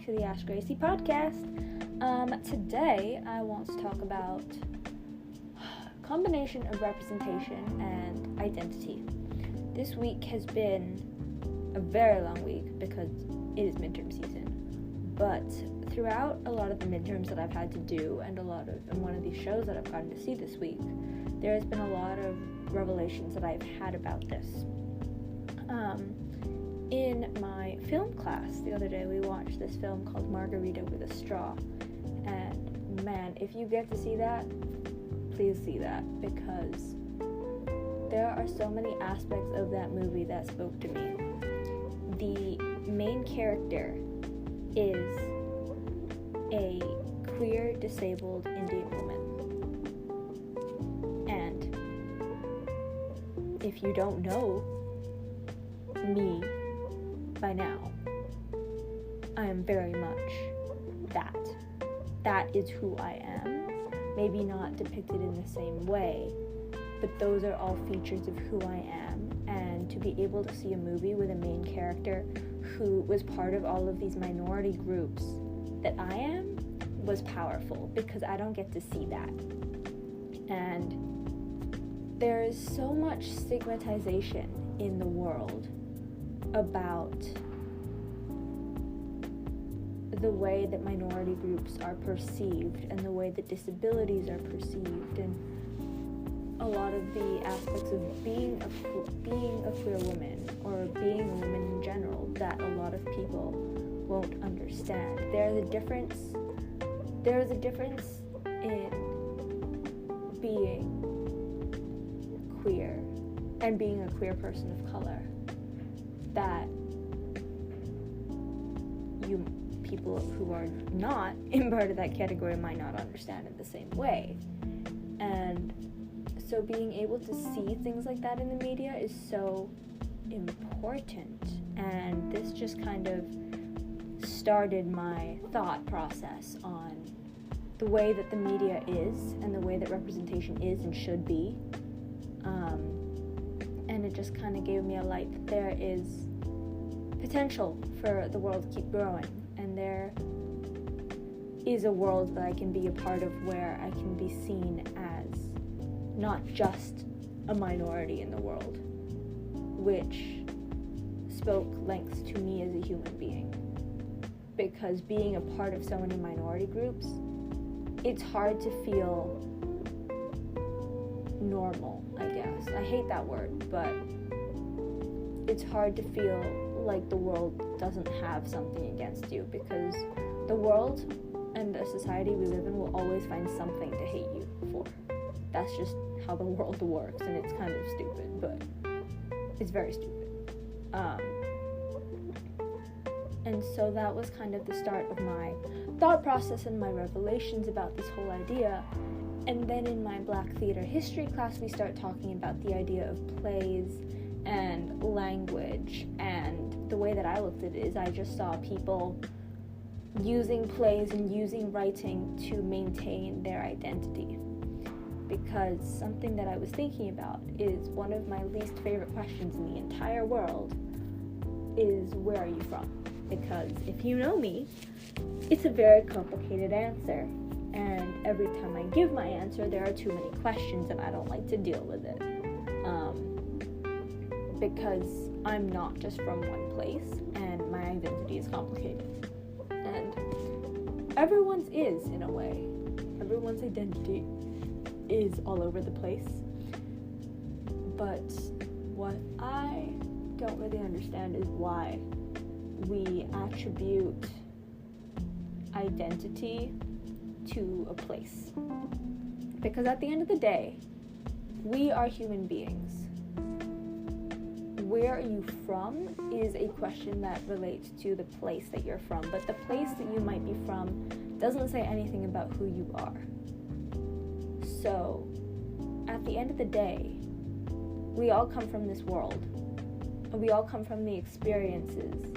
to the Ask Gracie podcast. Today I want to talk about a combination of representation and identity. This week has been a very long week because it is midterm season, but throughout a lot of the midterms that I've had to do and one of these shows that I've gotten to see this week, there has been a lot of revelations that I've had about this. In my film class the other day, we watched this film called Margarita with a Straw, and man, if you get to see that, please see that, because there are so many aspects of that movie that spoke to me. The main character is a queer, disabled Indian woman, and if you don't know me by now, I am very much that. That is who I am. Maybe not depicted in the same way, but those are all features of who I am. And to be able to see a movie with a main character who was part of all of these minority groups that I am was powerful, because I don't get to see that. And there is so much stigmatization in the world about the way that minority groups are perceived and the way that disabilities are perceived, and a lot of the aspects of being a queer woman or being a woman in general that a lot of people won't understand. There is a difference in being queer and being a queer person of color that people who are not in part of that category might not understand in the same way. And so being able to see things like that in the media is so important, and this just kind of started my thought process on the way that the media is and the way that representation is and should be. And it just kind of gave me a light that there is potential for the world to keep growing, and there is a world that I can be a part of where I can be seen as not just a minority in the world, which spoke lengths to me as a human being. Because being a part of so many minority groups, it's hard to feel normal, I guess. I hate that word, but it's hard to feel like the world doesn't have something against you, because the world and the society we live in will always find something to hate you for. That's just how the world works, and it's kind of stupid, but it's very stupid. And so that was kind of the start of my thought process and my revelations about this whole idea. And then in my Black theater history class, we start talking about the idea of plays and language, and the way that I looked at it is I just saw people using plays and using writing to maintain their identity. Because something that I was thinking about is one of my least favorite questions in the entire world is, where are you from? Because if you know me, it's a very complicated answer, and every time I give my answer, there are too many questions, and I don't like to deal with it. Because I'm not just from one place, and my identity is complicated. And everyone's is, in a way. Everyone's identity is all over the place. But what I don't really understand is why we attribute identity to a place. Because at the end of the day, we are human beings. Where are you from is a question that relates to the place that you're from, but the place that you might be from doesn't say anything about who you are. So, at the end of the day, we all come from this world, and we all come from the experiences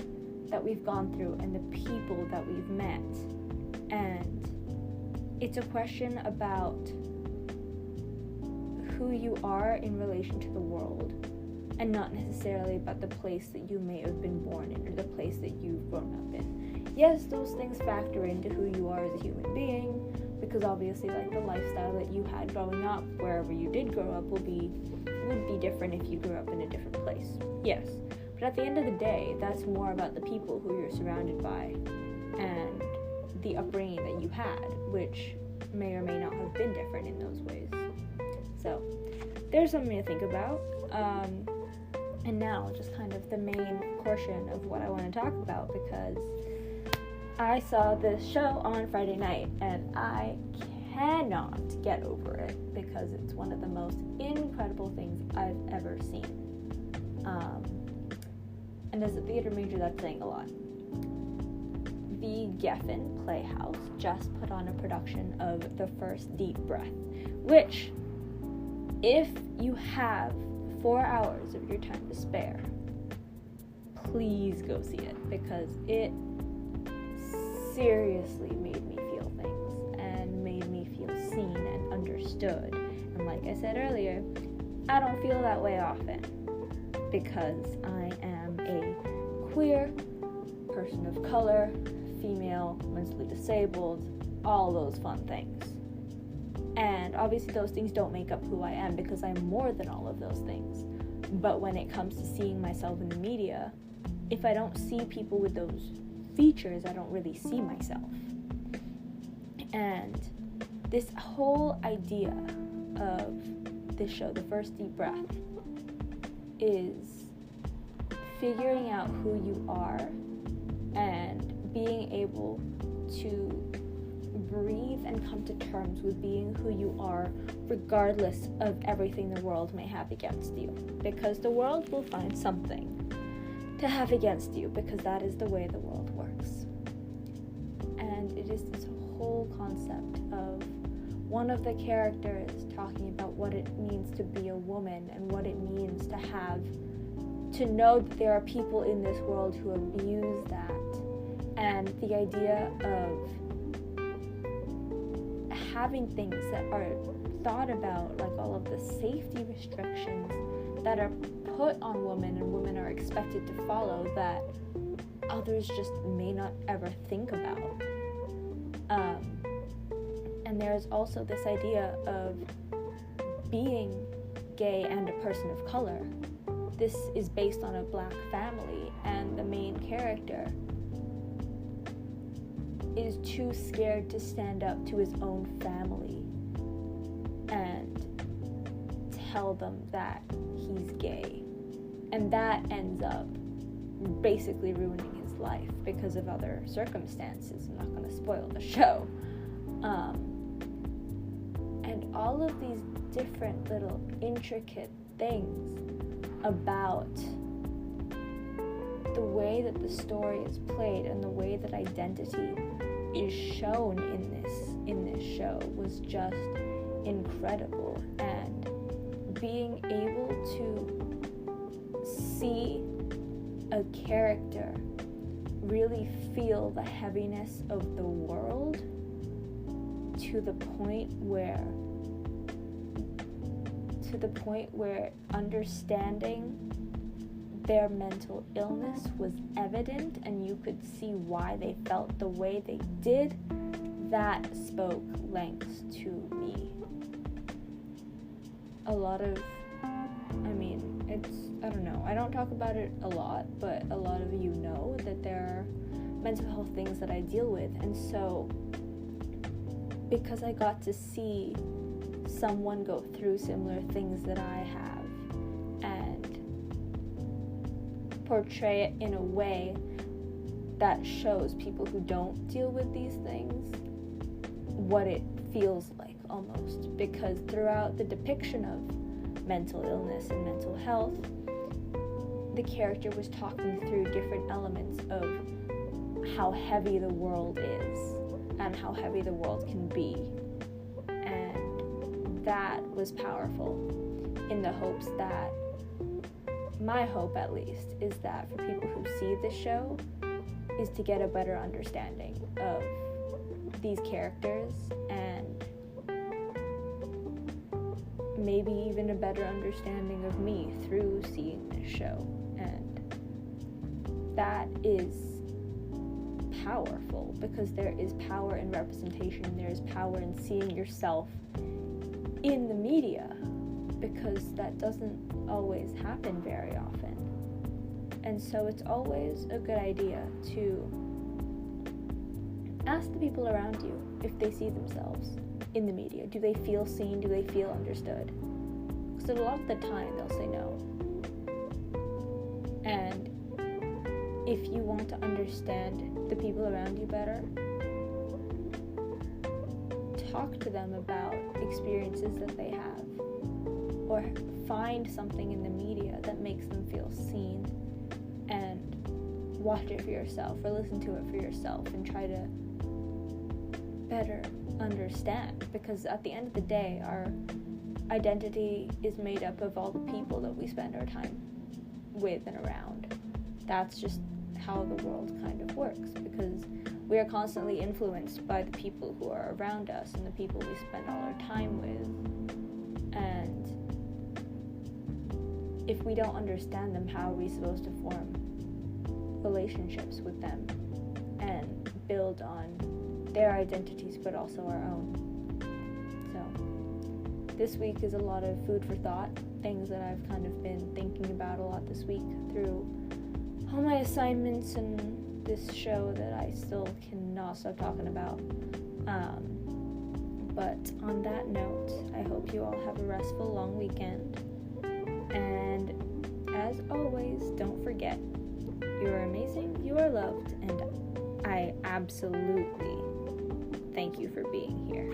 that we've gone through and the people that we've met, and it's a question about who you are in relation to the world, and not necessarily about the place that you may have been born in or the place that you've grown up in. yes, those things factor into who you are as a human being, because obviously, like, the lifestyle that you had growing up, wherever you did grow up, would be different if you grew up in a different place. Yes. But at the end of the day, that's more about the people who you're surrounded by and the upbringing that you had, which may or may not have been different in those ways. So, there's something to think about. And now, just kind of the main portion of what I want to talk about, because I saw this show on Friday night, and I cannot get over it, because it's one of the most incredible things I've ever seen. And as a theater major, that's saying a lot. The Geffen Playhouse just put on a production of The First Deep Breath, which, if you have 4 hours of your time to spare, please go see it, because it seriously made me feel things and made me feel seen and understood. And like I said earlier, I don't feel that way often, because I am a queer, person of color, female, mentally disabled, all those fun things. And obviously those things don't make up who I am, because I'm more than all of those things. But when it comes to seeing myself in the media, if I don't see people with those features, I don't really see myself. And this whole idea of this show, The First Deep Breath, is figuring out who you are and being able to breathe and come to terms with being who you are, regardless of everything the world may have against you. Because the world will find something to have against you, because that is the way the world works. And it is this whole concept of one of the characters talking about what it means to be a woman and what it means to know that there are people in this world who abuse that, and the idea of having things that are thought about, like all of the safety restrictions that are put on women and women are expected to follow, that others just may not ever think about. And there's also this idea of being gay and a person of color. This is based on a black family, and the main character is too scared to stand up to his own family and tell them that he's gay. And that ends up basically ruining his life because of other circumstances. I'm not going to spoil the show. And all of these different little intricate things about the way that the story is played and the way that identity is shown in this show was just incredible. And being able to see a character really feel the heaviness of the world to the point where understanding their mental illness was evident, and you could see why they felt the way they did, that spoke lengths to me. I don't know, I don't talk about it a lot, but a lot of you know that there are mental health things that I deal with, and so because I got to see someone go through similar things that I have and portray it in a way that shows people who don't deal with these things what it feels like, almost. Because throughout the depiction of mental illness and mental health, the character was talking through different elements of how heavy the world is and how heavy the world can be. And that was powerful, in the hopes that, my hope at least, is that for people who see this show, is to get a better understanding of these characters, and maybe even a better understanding of me through seeing this show. And that is powerful, because there is power in representation, and there is power in seeing yourself in the media, because that doesn't always happen very often. And so it's always a good idea to ask the people around you if they see themselves in the media. Do they feel seen? Do they feel understood? Because a lot of the time they'll say no. And if you want to understand the people around you better, talk to them about experiences that they have, or find something in the media that makes them feel seen, and watch it for yourself, or listen to it for yourself, and try to better understand. Because at the end of the day, our identity is made up of all the people that we spend our time with and around. That's just how the world kind of works, because we are constantly influenced by the people who are around us and the people we spend all our time with. And if we don't understand them, how are we supposed to form relationships with them and build on their identities, but also our own? So this week is a lot of food for thought, things that I've kind of been thinking about a lot this week through all my assignments and this show that I still cannot stop talking about. But on that note, I hope you all have a restful long weekend. And as always, don't forget, you are amazing, you are loved, and I absolutely thank you for being here.